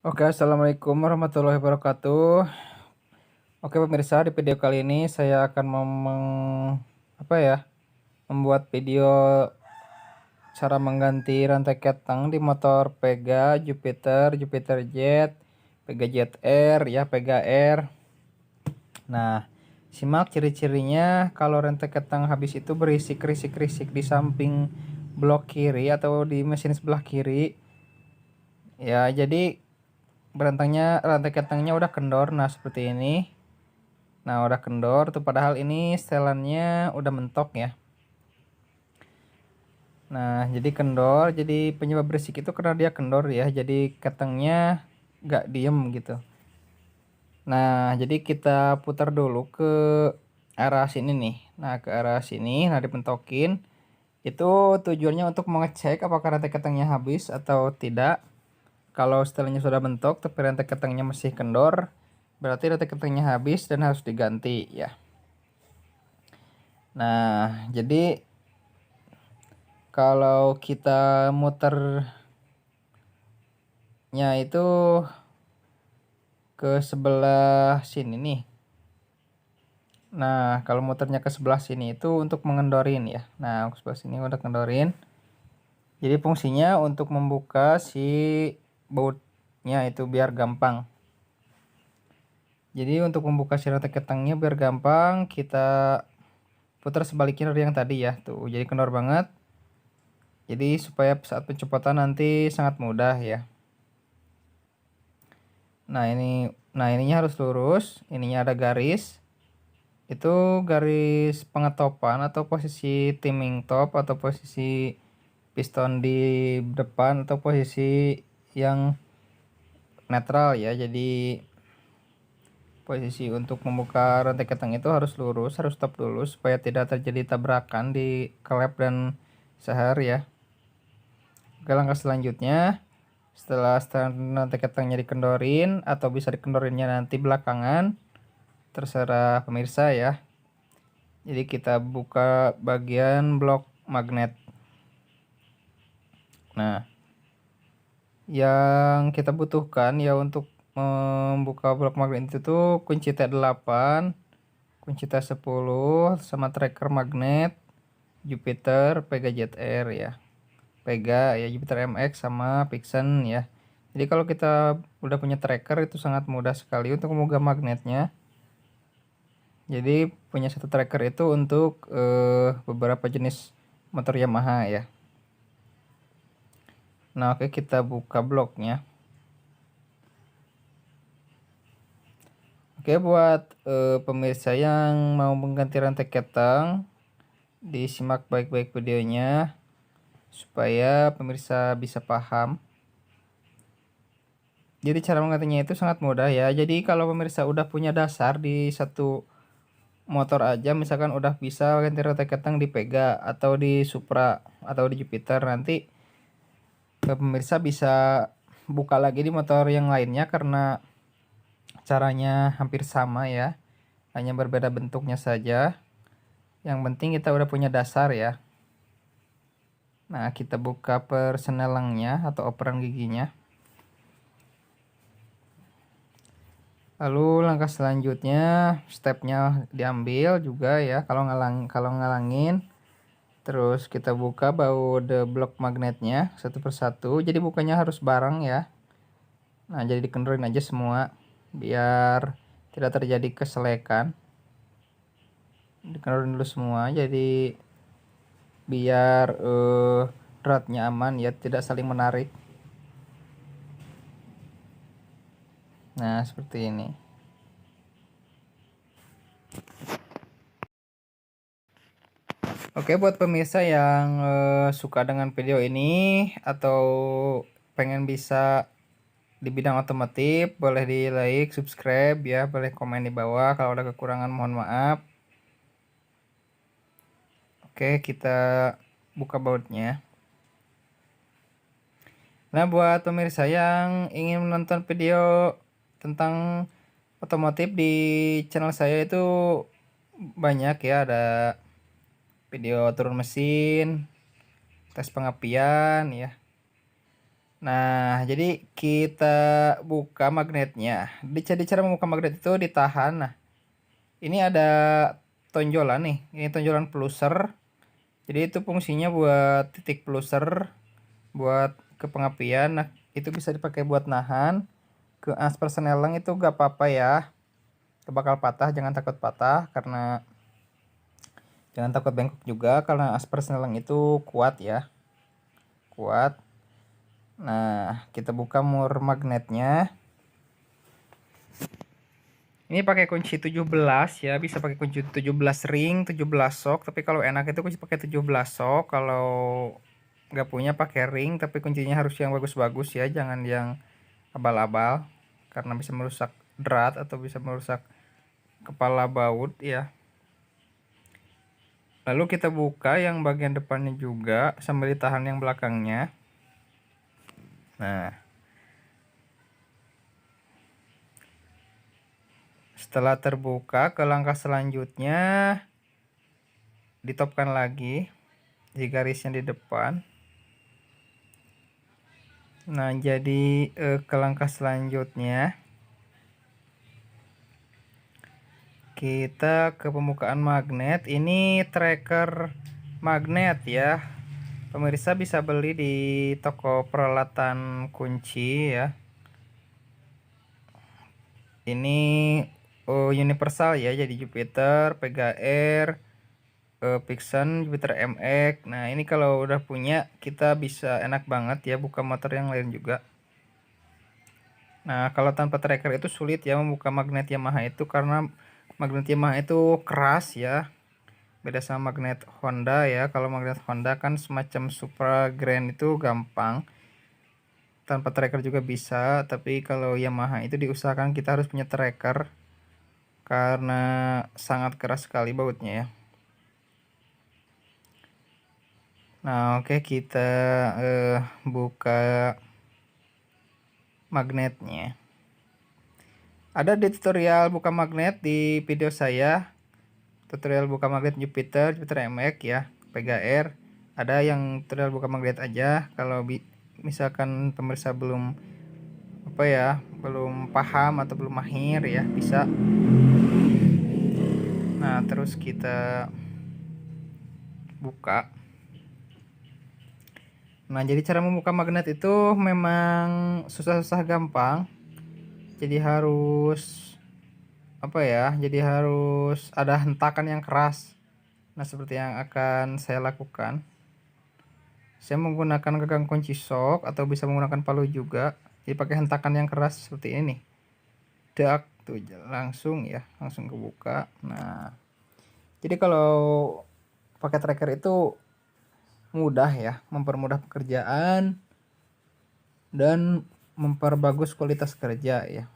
Oke, assalamualaikum warahmatullahi wabarakatuh. Oke, pemirsa, di video kali ini saya akan membuat video cara mengganti rantai keteng di motor Pega Jupiter, Jupiter Jet, Pega Jet R, ya Pega R. Nah, simak ciri-cirinya kalau rantai keteng habis itu berisik-risik-risik di samping blok kiri atau di mesin sebelah kiri. Ya, jadi rantai ketengnya udah kendor. Nah, seperti ini. Nah, udah kendor tuh, padahal ini setelannya udah mentok ya. Nah, jadi kendor, jadi penyebab berisik itu karena dia kendor ya, jadi ketengnya gak diem gitu. Nah, jadi kita putar dulu ke arah sini nih. Nah, ke arah sini, nah dipentokin. Itu tujuannya untuk mengecek apakah rantai ketengnya habis atau tidak. Kalau setelahnya sudah mentok tapi rantai ketengnya masih kendor, berarti rantai ketengnya habis dan harus diganti ya. Nah, jadi kalau kita muternya itu ke sebelah sini nih. Nah, kalau muternya ke sebelah sini itu untuk mengendorin ya. Nah, ke sebelah sini udah kendorin. Jadi fungsinya untuk membuka si bautnya itu biar gampang. Jadi untuk membuka si rantai ketengnya biar gampang, kita putar sebaliknya dari yang tadi ya. Tuh, jadi kendor banget. Jadi supaya saat pencopotan nanti sangat mudah ya. Nah, ininya harus lurus, ininya ada garis. Itu garis pengetopan atau posisi timing top atau posisi piston di depan atau posisi yang netral ya. Jadi posisi untuk membuka rantai keteng itu harus lurus, harus stop dulu supaya tidak terjadi tabrakan di klep dan seher ya. Oke, langkah selanjutnya setelah rantai ketengnya dikendorin atau bisa dikendorinnya nanti belakangan, terserah pemirsa ya. Jadi kita buka bagian blok magnet. Nah, yang kita butuhkan ya untuk membuka blok magnet itu tuh kunci T8, kunci T10 sama tracker magnet Jupiter Pega ZR ya. Pega ya, Jupiter MX sama Vixen ya. Jadi kalau kita udah punya tracker itu sangat mudah sekali untuk membuka magnetnya. Jadi punya satu tracker itu untuk beberapa jenis motor Yamaha ya. Nah, oke, kita buka bloknya. Oke, buat pemirsa yang mau mengganti rantai keteng, disimak baik-baik videonya supaya pemirsa bisa paham. Jadi cara menggantinya itu sangat mudah ya. Jadi kalau pemirsa udah punya dasar di satu motor aja, misalkan udah bisa ganti rantai keteng di Pega atau di Supra atau di Jupiter, nanti pemirsa bisa buka lagi di motor yang lainnya karena caranya hampir sama ya, hanya berbeda bentuknya saja. Yang penting kita udah punya dasar ya. Nah, kita buka persenelangnya atau operan giginya. Lalu langkah selanjutnya stepnya diambil juga ya, kalau ngalangin. Terus kita buka baut blok magnetnya satu persatu. Jadi bukanya harus bareng ya. Nah, jadi dikendorin aja semua biar tidak terjadi keselekan. Dikendorin dulu semua jadi biar ratnya aman ya, tidak saling menarik. Nah, seperti ini. Oke, buat pemirsa yang suka dengan video ini atau pengen bisa di bidang otomotif, boleh di like, subscribe ya, boleh komen di bawah. Kalau ada kekurangan mohon maaf. Oke, kita buka bautnya. Nah, buat pemirsa yang ingin menonton video tentang otomotif di channel saya itu banyak ya, ada video turun mesin, tes pengapian ya. Nah, jadi kita buka magnetnya. Jadi cara membuka magnet itu ditahan. Nah, ini ada tonjolan nih. Ini tonjolan pluser. Jadi itu fungsinya buat titik pluser, buat ke pengapian. Nah, itu bisa dipakai buat nahan. Ke asper senelang itu gak apa-apa ya. Itu bakal patah, jangan takut patah karena jangan takut bengkok juga karena asper senelang itu kuat ya. Kuat. Nah, kita buka mur magnetnya. Ini pakai kunci 17 ya, bisa pakai kunci 17 ring, 17 sok, tapi kalau enak itu kunci pakai 17 sok. Kalau nggak punya pakai ring, tapi kuncinya harus yang bagus-bagus ya, jangan yang abal-abal karena bisa merusak drat atau bisa merusak kepala baut ya. Lalu kita buka yang bagian depannya juga sambil ditahan yang belakangnya. Nah, setelah terbuka ke langkah selanjutnya ditopkan lagi di garisnya di depan. Nah, jadi ke langkah selanjutnya kita ke pembukaan magnet. Ini tracker magnet ya. Pemirsa bisa beli di toko peralatan kunci ya. Ini universal ya, jadi Jupiter, PGR, Pixon, Jupiter MX. Nah, ini kalau udah punya kita bisa enak banget ya buka motor yang lain juga. Nah, kalau tanpa tracker itu sulit ya membuka magnet Yamaha itu karena magnet Yamaha itu keras ya. Beda sama magnet Honda ya. Kalau magnet Honda kan semacam Supra Grand itu gampang. Tanpa tracker juga bisa, tapi kalau Yamaha itu diusahakan kita harus punya tracker karena sangat keras sekali bautnya ya. Nah, oke, kita buka magnetnya. Ada di tutorial buka magnet di video saya, tutorial buka magnet Jupiter, Jupiter MX ya, PGR. Ada yang tutorial buka magnet aja. Kalau misalkan pemirsa belum apa ya, belum paham atau belum mahir ya, bisa. Nah, terus kita buka. Nah, jadi cara membuka magnet itu memang susah-susah gampang. Jadi harus apa ya, jadi harus ada hentakan yang keras. Nah, seperti yang akan saya lakukan, saya menggunakan gagang kunci sok atau bisa menggunakan palu juga. Jadi pakai hentakan yang keras seperti ini nih, dak tuh langsung ya, langsung kebuka. Nah, jadi kalau pakai tracker itu mudah ya, mempermudah pekerjaan dan memperbagus kualitas kerja ya.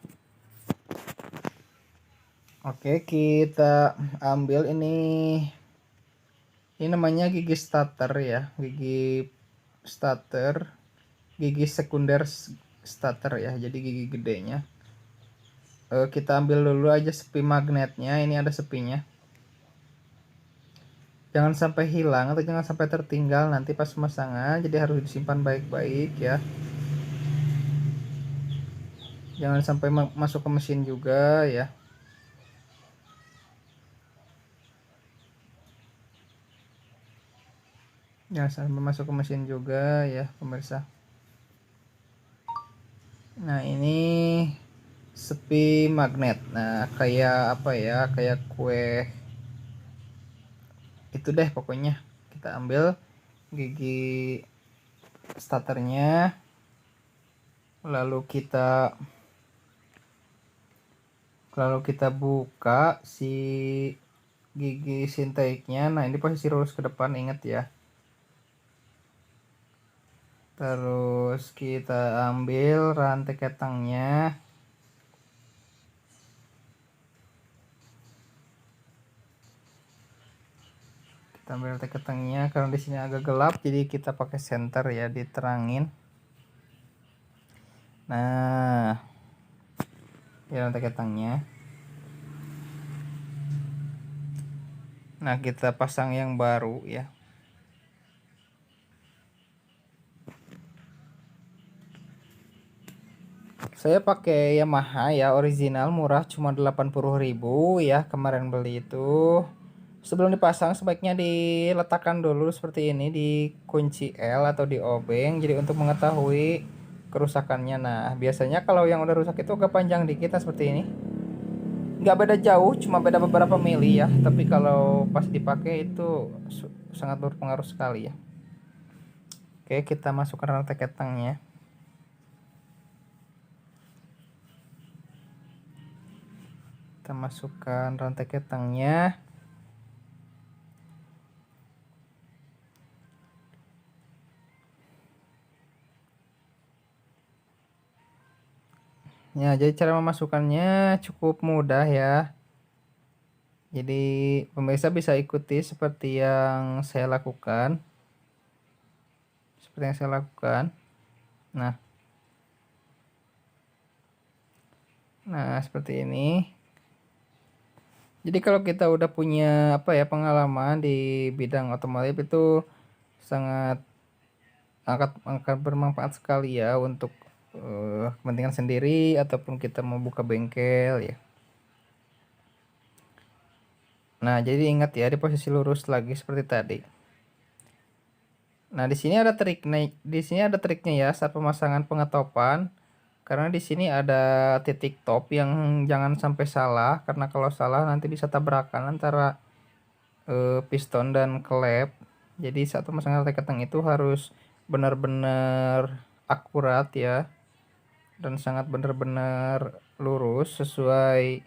Oke, kita ambil ini namanya gigi starter ya, gigi starter, gigi sekunder starter ya, jadi gigi gedenya. Kita ambil dulu aja sepi magnetnya. Ini ada sepinya, jangan sampai hilang atau jangan sampai tertinggal nanti pas pemasangan, jadi harus disimpan baik-baik ya. Jangan sampai masuk ke mesin juga ya. Jangan sampai masuk ke mesin juga ya pemirsa. Nah, ini sepi magnet. Nah, kayak apa ya, kayak kue itu deh pokoknya. Kita ambil gigi starternya, lalu kita buka si gigi sinteknya. Nah, ini posisi lurus ke depan, ingat ya. Terus kita ambil rantai ketangnya. Kita ambil rantai ketangnya karena di sini agak gelap, jadi kita pakai senter ya, diterangin. Nah, ya rantai ketangnya. Nah, kita pasang yang baru ya. Saya pakai Yamaha ya, original, murah, cuma 80.000 ya kemarin beli itu. Sebelum dipasang sebaiknya diletakkan dulu seperti ini di kunci L atau di obeng, jadi untuk mengetahui kerusakannya. Nah, biasanya kalau yang udah rusak itu agak panjang dikit, nah seperti ini. Nggak beda jauh, cuma beda beberapa mili ya, tapi kalau pas dipakai itu sangat berpengaruh sekali ya. Oke, kita masukkan rantai ketangnya. Kita masukkan rantai ketangnya. Ya, jadi cara memasukkannya cukup mudah ya. Jadi pemirsa bisa ikuti seperti yang saya lakukan. Seperti yang saya lakukan. Nah, seperti ini. Jadi kalau kita udah punya pengalaman di bidang otomotif itu sangat akan bermanfaat sekali ya untuk kepentingan sendiri ataupun kita mau buka bengkel ya. Nah, jadi ingat ya, di posisi lurus lagi seperti tadi. Nah, di sini ada triknya ya saat pemasangan pengetopan. Karena di sini ada titik top yang jangan sampai salah, karena kalau salah nanti bisa tabrakan antara piston dan klep. Jadi saat pemasangan rantai ketang itu harus benar-benar akurat ya, dan sangat benar-benar lurus sesuai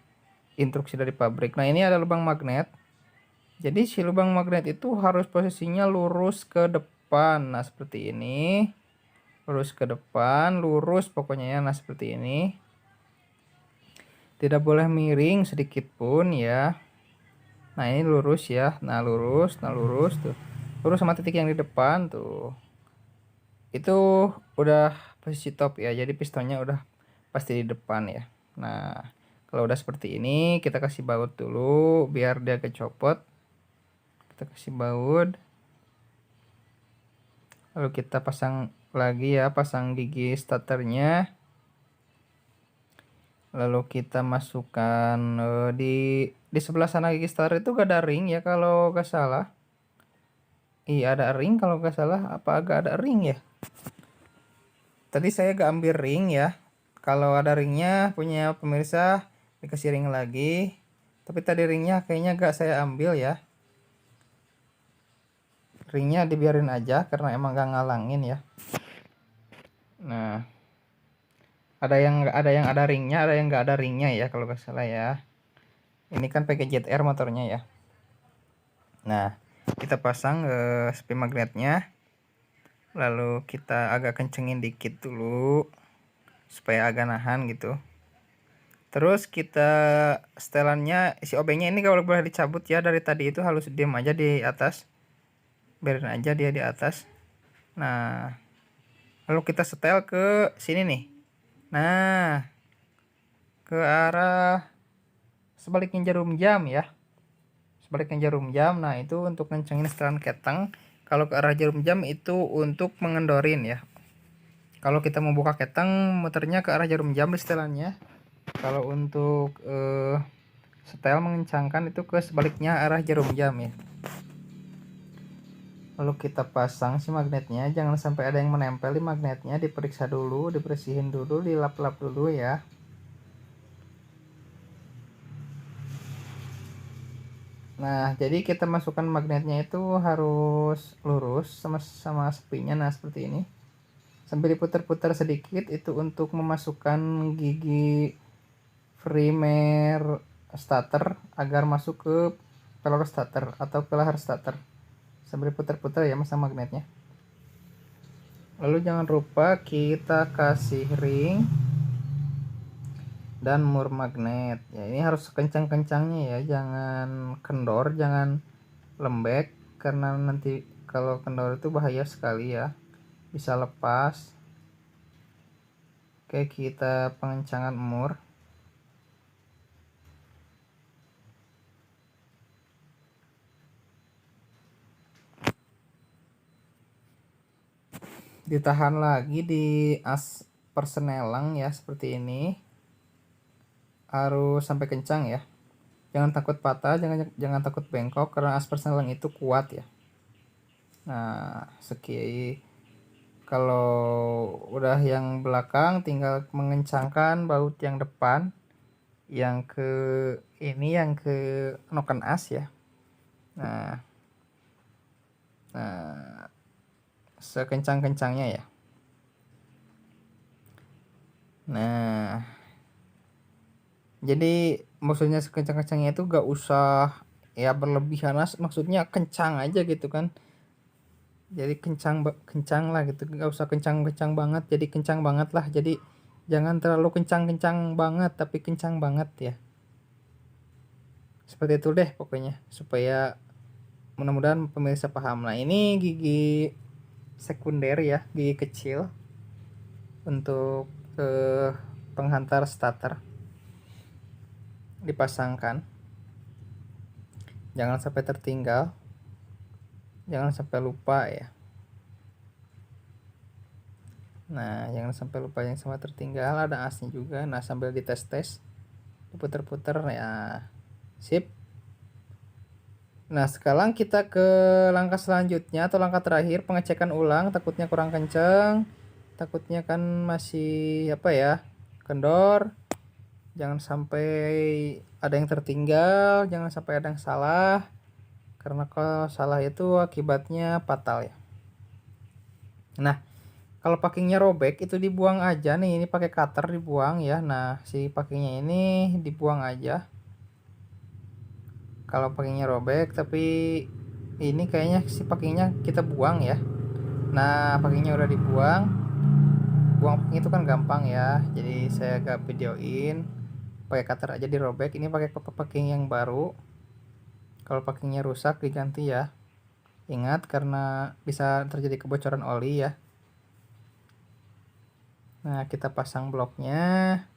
instruksi dari pabrik. Nah, ini ada lubang magnet. Jadi si lubang magnet itu harus posisinya lurus ke depan. Nah, seperti ini. Lurus ke depan, lurus pokoknya ya. Nah, seperti ini. Tidak boleh miring sedikit pun ya. Nah, ini lurus ya. Nah, lurus tuh. Lurus sama titik yang di depan tuh. Itu udah posisi top ya. Jadi pistonnya udah pasti di depan ya. Nah, kalau udah seperti ini, kita kasih baut dulu biar dia kecopot. Kita kasih baut. Lalu kita pasang lagi ya, pasang gigi starternya. Lalu kita masukkan di sebelah sana gigi starter itu gak ada ring ya kalau gak salah. Iya, ada ring kalau gak salah. Apa agak ada ring ya? Tadi saya gak ambil ring ya. Kalau ada ringnya punya pemirsa dikasih ring lagi. Tapi tadi ringnya kayaknya gak saya ambil ya. Ringnya dibiarin aja karena emang gak ngalangin ya. Nah, ada ringnya, ada yang gak ada ringnya ya kalau gak salah ya. Ini kan pakai ZR motornya ya. Nah, kita pasang spin magnetnya. Lalu kita agak kencengin dikit dulu supaya agak nahan gitu. Terus kita setelannya isi obengnya ini kalau boleh dicabut ya, dari tadi itu halus, diam aja di atas. Biarin aja dia di atas. Nah, lalu kita setel ke sini nih. Nah, ke arah sebaliknya jarum jam ya. Sebaliknya jarum jam. Nah, itu untuk kencengin setelan ketang. Kalau ke arah jarum jam itu untuk mengendorin ya. Kalau kita mau buka ketang, muternya ke arah jarum jam di setelannya. Kalau untuk setel mengencangkan itu ke sebaliknya arah jarum jam ya. Lalu kita pasang si magnetnya, jangan sampai ada yang menempel di magnetnya, diperiksa dulu, dibersihin dulu, dilap-lap dulu ya. Nah, jadi kita masukkan magnetnya itu harus lurus sama sepinya. Nah, seperti ini. Sambil diputar-putar sedikit itu untuk memasukkan gigi primer starter agar masuk ke pelor starter atau ke leher starter. Sambil diputar-putar ya masang magnetnya. Lalu jangan lupa kita kasih ring dan mur magnet ya. Ini harus kencang-kencangnya ya, jangan kendor, jangan lembek, karena nanti kalau kendor itu bahaya sekali ya, bisa lepas. Oke, kita pengencangan mur. Ditahan lagi di persenelang ya, seperti ini. Harus sampai kencang ya. Jangan takut patah, jangan takut bengkok, karena as persenelang itu kuat ya. Nah, kalau udah yang belakang tinggal mengencangkan baut yang depan, yang ke noken as ya. Nah, sekencang-kencangnya ya. Nah, jadi maksudnya sekencang-kencangnya itu gak usah ya berlebihan, maksudnya kencang aja gitu kan. Jadi kencang lah gitu, gak usah kencang-kencang banget, jadi kencang banget lah. Jadi jangan terlalu kencang-kencang banget, tapi kencang banget ya. Seperti itu deh pokoknya, supaya mudah-mudahan pemirsa paham. Nah, ini gigi sekunder ya, gigi kecil untuk penghantar starter dipasangkan. Jangan sampai tertinggal, jangan sampai lupa ya. Nah, jangan sampai lupa, yang sama tertinggal. Ada asnya juga. Nah, sambil dites-tes, diputer-puter ya. Sip. Nah, sekarang kita ke langkah selanjutnya atau langkah terakhir, pengecekan ulang. Takutnya kurang kenceng, takutnya kan masih apa ya, kendor. Jangan sampai ada yang tertinggal, jangan sampai ada yang salah, karena kalau salah itu akibatnya fatal ya. Nah, kalau packingnya robek itu dibuang aja nih, ini pakai cutter dibuang ya. Nah, si packingnya ini dibuang aja kalau packingnya robek, tapi ini kayaknya si packingnya kita buang ya. Nah, packingnya udah dibuang. Buang packing itu kan gampang ya, jadi saya gak videoin, pakai cutter aja dirobek. Ini pakai packing yang baru. Kalau packingnya rusak diganti ya, ingat, karena bisa terjadi kebocoran oli ya. Nah, kita pasang bloknya.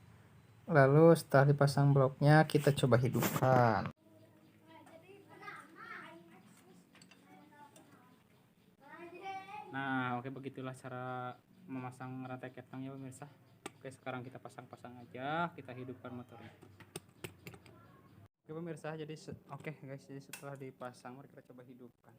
Lalu setelah dipasang bloknya, kita coba hidupkan. Nah, oke, begitulah cara memasang rantai ketang ya pemirsa. Oke, sekarang kita pasang-pasang aja, kita hidupkan motornya. Oke pemirsa, jadi oke guys, jadi setelah dipasang mari kita coba hidupkan.